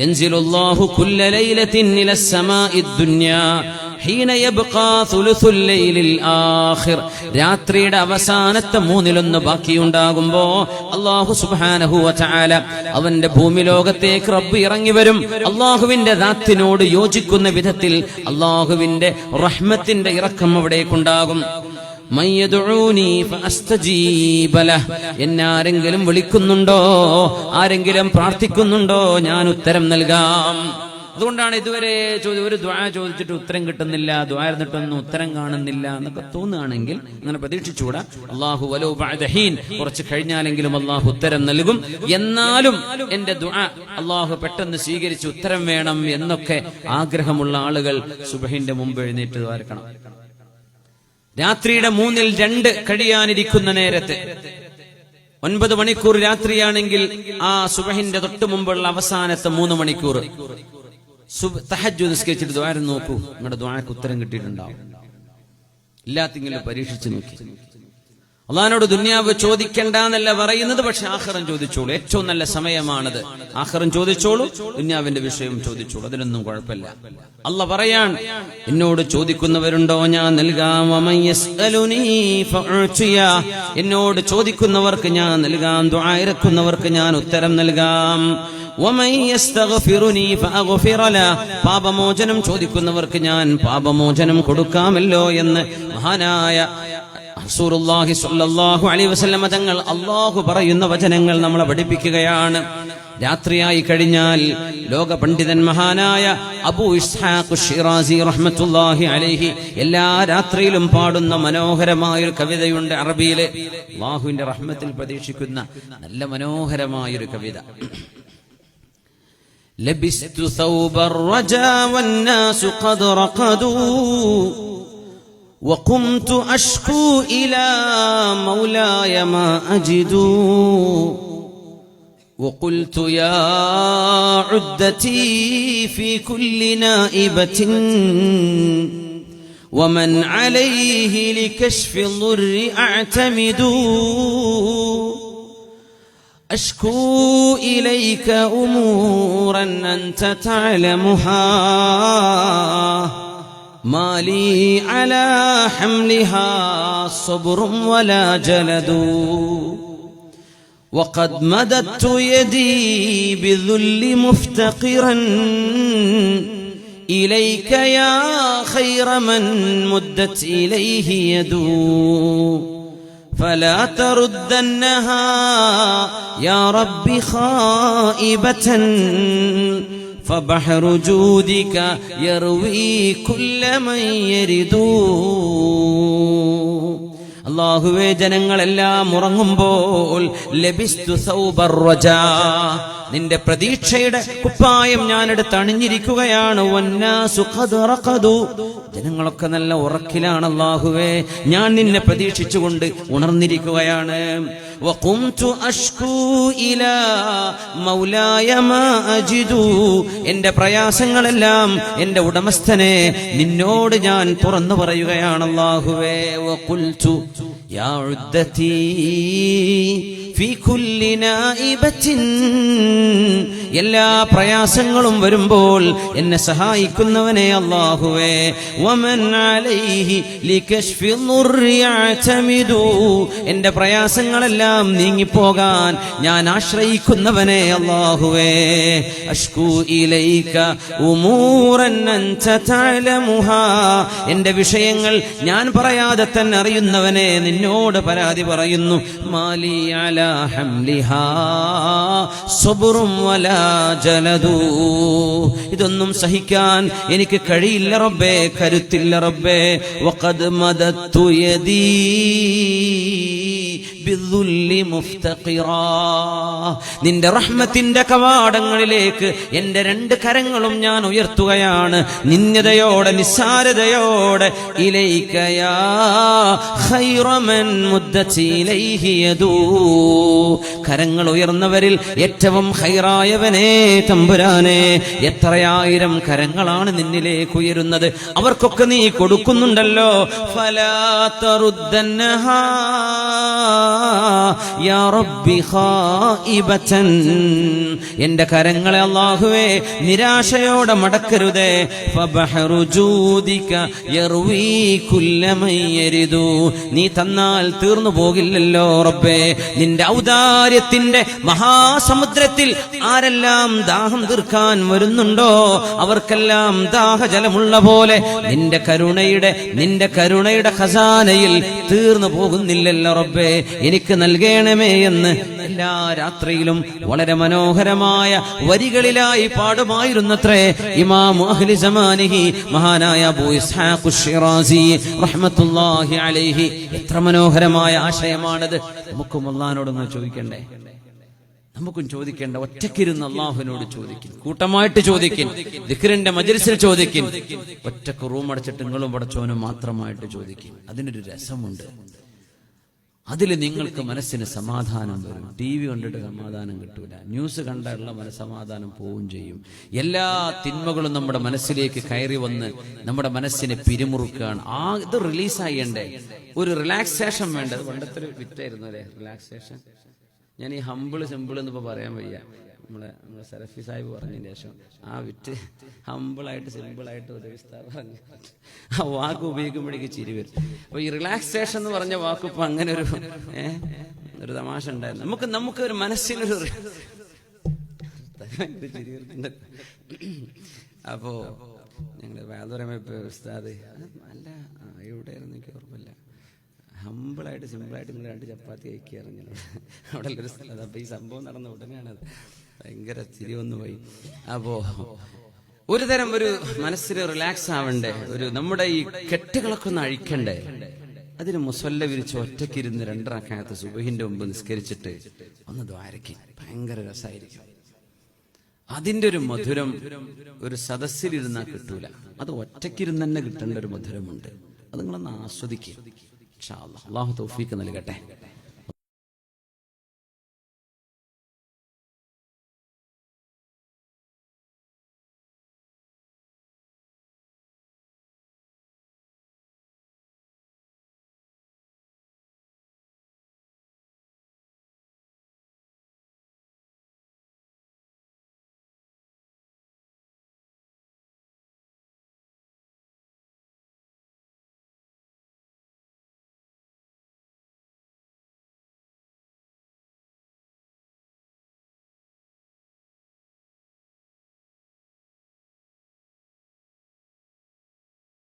യൻസിലുല്ലാഹു കുല്ല ലൈലത്തിൻ ഇലസ് സമാഇദ് ദുനിയാ ഹീന യബ്ഖാ സുലുസുൽ ലൈലിൽ ആഖിർ. രാത്രിയുടെ അവസാനത്തെ മൂന്നിലൊന്ന് ബാക്കിയുണ്ടാകുമ്പോ അല്ലാഹു സുബ്ഹാനഹു വ തആല അവന്റെ ഭൂമിലോകത്തേക്ക് റബ്ബ് ഇറങ്ങി വരും. അല്ലാഹുവിന്റെ ദാത്തിനോട് യോജിക്കുന്ന വിധത്തിൽ അല്ലാഹുവിന്റെ റഹ്മത്തിന്റെ ഇറക്കം അവിടേക്കുണ്ടാകും. മയ്യദഊനി ഫഅസ്തജീബ ലഹ്. എന്നെ ആരെങ്കിലും വിളിക്കുന്നുണ്ടോ, ആരെങ്കിലും പ്രാർത്ഥിക്കുന്നുണ്ടോ, ഞാൻ ഉത്തരം നൽകാം. അതുകൊണ്ടാണ് ഇതുവരെ ഒരു ദുആ ചോദിച്ചിട്ട് ഉത്തരം കിട്ടുന്നില്ല, ദുആ ഇരുന്നിട്ടൊന്നും ഉത്തരം കാണുന്നില്ല എന്നൊക്കെ തോന്നുകയാണെങ്കിൽ അങ്ങനെ പ്രതീക്ഷിച്ചുകൂടാ. അല്ലാഹു വലൗ ബഅദ ഹീൻ, കുറച്ച് കഴിഞ്ഞാലെങ്കിലും അല്ലാഹു ഉത്തരം നൽകും. എന്നാലും എന്റെ ദുആ അല്ലാഹു പെട്ടെന്ന് സ്വീകരിച്ച് ഉത്തരം വേണം എന്നൊക്കെ ആഗ്രഹമുള്ള ആളുകൾ സുബ്ഹിന്റെ മുമ്പ് എഴുന്നേറ്റ് ദ്വാരക്കണം. രാത്രിയുടെ 2 കഴിയാനിരിക്കുന്ന നേരത്ത് 9 മണിക്കൂർ രാത്രിയാണെങ്കിൽ ആ സുബ്ഹിന്റെ തൊട്ട് മുമ്പുള്ള അവസാനത്തെ 3 മണിക്കൂർ തഹജ്ജുദ് നിസ്കരിച്ചിട്ട് ദുആ നോക്കൂ, നിങ്ങളുടെ ദുആക്ക് ഉത്തരം കിട്ടിയിട്ടുണ്ടാവും. എല്ലാത്തിലും പരീക്ഷിച്ച് നോക്കി. അള്ളാഹിനോട് ദുനിയാവ് ചോദിക്കണ്ട എന്നല്ല പറയുന്നത്, പക്ഷെ ആഖിറം ചോദിച്ചോളൂ. ഏറ്റവും നല്ല സമയമാണത്. ആഖിറം ചോദിച്ചോളൂ, ദുനിയാവിന്റെ വിഷയം ചോദിച്ചോളൂ, അതിനൊന്നും കുഴപ്പമില്ല. അള്ളാഹ് പറയാൻ, എന്നോട് ചോദിക്കുന്നവരുണ്ടോ ഞാൻ നൽകാം. എന്നോട് ചോദിക്കുന്നവർക്ക് ഞാൻ നൽകാം, ദുആ ഇറക്കുന്നവർക്ക് ഞാൻ ഉത്തരം നൽകാം. പാപമോചനം ചോദിക്കുന്നവർക്ക് ഞാൻ പാപമോചനം കൊടുക്കാമല്ലോ എന്ന് മഹാനായ റസൂലുള്ളാഹി സ്വല്ലല്ലാഹു അലൈഹി വസല്ലം തങ്ങൾ അല്ലാഹു പറയുന്ന വചനങ്ങൾ നമ്മളെ പഠിപ്പിക്കുകയാണ്. രാത്രിയായി കഴിഞ്ഞാൽ ലോക പണ്ഡിതൻ മഹാനായ അബൂ ഇസ്ഹാഖ് ഷിറാസി റഹ്മത്തുള്ളാഹി അലൈഹി എല്ലാ രാത്രിയിലും പാടുന്ന മനോഹരമായൊരു കവിതയുണ്ട് അറബിയിലെ. അല്ലാഹുവിന്റെ റഹ്മത്തിൽ പ്രതീക്ഷിക്കുന്ന നല്ല മനോഹരമായൊരു കവിത. ലബിസ്തു സൗബർ റജാ വന്നാസു ഖദ് റഖദൂ وقمت أشكو إلى مولاي ما أجد وقلت يا عدتي في كل نائبة ومن عليه لكشف الضر أعتمد أشكو إليك أمورا أنت تعلمها ما لي على حملها صبر ولا جلد وقد مددت يدي بذل مفتقرا إليك يا خير من مدت إليه يدو فلا تردنها يا رب خائبة فبحر جودك يروي كل من يرد. അല്ലാഹുവേ, ജനങ്ങളെല്ലാം ഉറങ്ങുമ്പോൾ ലബിസ്തു സൗബർ റജാ, നിന്റെ പ്രതീക്ഷയുടെ കുപ്പായം ഞാനെടുത്ത് അണിഞ്ഞിരിക്കുകയാണ്. വന്നാസു ഖദ് റഖദു, ജനങ്ങളൊക്കെ നല്ല ഉറക്കിലാണ്. അല്ലാഹുവേ, ഞാൻ നിന്നെ പ്രതീക്ഷിച്ചുകൊണ്ട് ഉണർന്നിരിക്കുകയാണ്. വഖുംതു അഷ്കൂ ഇലാ മൗലായ മാ അജിദു, എന്റെ പ്രയാസങ്ങളെല്ലാം എന്റെ ഉടമസ്ഥനെ നിന്നോട് ഞാൻ തുറന്നു പറയുകയാണ്. അല്ലാഹുവേ, വഖുൽതു യാ ഉദ്ദതി ഫീ കുല്ലി നായിബത്തിൻ, എല്ലാ പ്രയാസങ്ങളും വരുമ്പോൾ എന്നെ സഹായിക്കുന്നവനെ അല്ലാഹുവേ. വമൻ അലൈഹി ലികശ്ഫി ളുർരി അഅ്തമിദു, എന്റെ പ്രയാസങ്ങളെല്ലാം നീങ്ങിപ്പോകാൻ ഞാൻ ആശ്രയിക്കുന്നവനെ അല്ലാഹുവേ. അഷ്കൂ ഇലൈക ഉമൂറൻ അൻത തഅലമുഹാ, എന്റെ വിഷയങ്ങൾ ഞാൻ പറയാതെ തന്നെ അറിയുന്നവനെ നിന്നോട് പരാതി പറയുന്നു. മാലി അലാ ഹംലിഹാ സബ്റും വലാ ജലദു, ഇതൊന്നും സഹിക്കാൻ എനിക്ക് കഴിയില്ല റബ്ബേ, കരുത്തില്ല റബ്ബേ. വഖദ് മദത്തു യദീ ബിദ്ദുല്ലി മുഫ്തഖിറാ, നിന്റെ റഹ്മത്തിന്റെ കവാടങ്ങളിലേക്ക് എന്റെ 2 കരങ്ങളും ഞാൻ ഉയർത്തുകയാണ് നിന്ദയോടെ, നിസ്സാരതയോടെ. ഇലൈക യാ ഖൈറ മൻ മുദ്ദത് ഇലൈഹി യദൂ, കരങ്ങൾ ഉയർന്നവരിൽ ഏറ്റവും ഖൈറായവനേ തമ്പുരാനെ, എത്രയായിരം കരങ്ങളാണ് നിന്നിലേക്ക് ഉയരുന്നത്, അവർക്കൊക്കെ നീ കൊടുക്കുന്നുണ്ടല്ലോ. ഫലാ തറുദ്ദന്നഹാ യാ റബ്ബി ഖായിബതൻ, എന്റെ കരങ്ങളെ അല്ലാഹുവേ നിരാശയോടെ മടക്കരുതേ. ഫബഹറു ജൂദിക യർവീ കുല്ല മൻ യരിദു, നീ തന്നാൽ തീർന്നു പോകില്ലല്ലോ റബ്ബേ. നിന്റെ ഔദാര്യത്തിന്റെ മഹാസമുദ്രത്തിൽ ആരെല്ലാം ദാഹം തീർക്കാൻ വരുന്നുണ്ടോ അവർക്കെല്ലാം ദാഹജലമുള്ള പോലെ നിന്റെ കരുണയുടെ ഖസാനയിൽ തീർന്നു പോകുന്നില്ലല്ലോ റബ്ബേ, എനിക്ക് നൽകണമേ എന്ന് എല്ലാ രാത്രിയിലും വളരെ മനോഹരമായ വരികളിലായി പാടുമായിരുന്നത്രേ ഇമാമു അഹ്ലി സമാനിഹി മഹാനായ അബൂ ഇസ്ഹാഖ് അശ്ശിറാസി റഹ്മത്തുള്ളാഹി അലൈഹി. എത്ര മനോഹരമായ ആശയമാണത്. നമുക്കും അല്ലാഹുവിനോട് ചോദിക്കണ്ടേ? നമുക്കും ചോദിക്കേണ്ട. ഒറ്റക്കിരുന്ന് അള്ളാഹുവിനോട് ചോദിക്കും, കൂട്ടമായിട്ട് ചോദിക്കും, ദിക്റിന്റെ മജ്‌ലിസിൽ ചോദിക്കും, ഒറ്റക്ക് റൂം അടച്ചിട്ട് നിങ്ങളും പടച്ചോനും മാത്രമായിട്ട് ചോദിക്കും. അതിനൊരു രസമുണ്ട്. അതിൽ നിങ്ങൾക്ക് മനസ്സിന് സമാധാനം വരും. TV കണ്ടിട്ട് സമാധാനം കിട്ടൂല, ന്യൂസ് കണ്ടുള്ള മനസ്സമാധാനം പോവുകയും ചെയ്യും. എല്ലാ തിന്മകളും നമ്മുടെ മനസ്സിലേക്ക് കയറി വന്ന് നമ്മുടെ മനസ്സിനെ പിരിമുറുക്കുകയാണ്. ഇത് റിലീസായണ്ടേ, ഒരു റിലാക്സേഷൻ വേണ്ടത്. പണ്ടത്തെ ഒരു വിറ്റായിരുന്നു അല്ലേ റിലാക്സേഷൻ. ഞാൻ ഈ ഹമ്പിള് സിമ്പിൾ എന്നിപ്പോ പറയാൻ വയ്യ. നമ്മളെ സലഫി സാഹിബ് പറഞ്ഞതിന് ശേഷം ആ വിറ്റ് ഹമ്പിളായിട്ട് സിമ്പിളായിട്ട് പറഞ്ഞു ആ വാക്ക് ഉപയോഗിക്കുമ്പോഴേക്ക് ചിരി വരും. അപ്പൊ ഈ റിലാക്സേഷൻ എന്ന് പറഞ്ഞ വാക്ക് ഇപ്പൊ അങ്ങനെ ഒരു തമാശ ഉണ്ടായിരുന്നു. നമുക്ക് ഒരു മനസ്സിനൊരു ചിരി വരുന്നുണ്ട്. അപ്പോ ഞങ്ങള് വേദപരമായപ്പോ ഉസ്താദ് അല്ല എവിടെയായിരുന്നു എനിക്ക് ഓർമ്മയില്ല, ഹമ്പിളായിട്ട് സിമ്പിളായിട്ട് നിങ്ങൾ 2 ചപ്പാത്തി കഴിക്കാറുണ്ട് അവിടെ ഒരു സ്ഥലം. അപ്പൊ ഈ സംഭവം നടന്ന ഉടനെയാണത്. ഭയങ്കര ചിരി വന്നു പോയി. അപ്പോ ഒരു തരം ഒരു മനസ്സിന് റിലാക്സ് ആവണ്ടേ, ഒരു നമ്മുടെ ഈ കെട്ടുകളൊക്കെ ഒന്ന് അഴിക്കണ്ടേ. അതിന് മുസല്ല വിരിച്ച് ഒറ്റക്കിരുന്ന് 2 റക്അത്ത് സുബഹിന്റെ മുമ്പ് നിസ്കരിച്ചിട്ട് ഒന്ന് ദ്വാരക്ക് ഭയങ്കര രസമായിരിക്കും. അതിന്റെ ഒരു മധുരം ഒരു സദസ്സിലിരുന്നാൽ കിട്ടൂല. അത് ഒറ്റക്കിരുന്ന് തന്നെ കിട്ടേണ്ട ഒരു മധുരമുണ്ട്. അത് നിങ്ങളൊന്ന് ആസ്വദിക്കുക. ഇൻഷാ അല്ലാഹ്. അല്ലാഹു തൗഫീഖ് നൽകട്ടെ.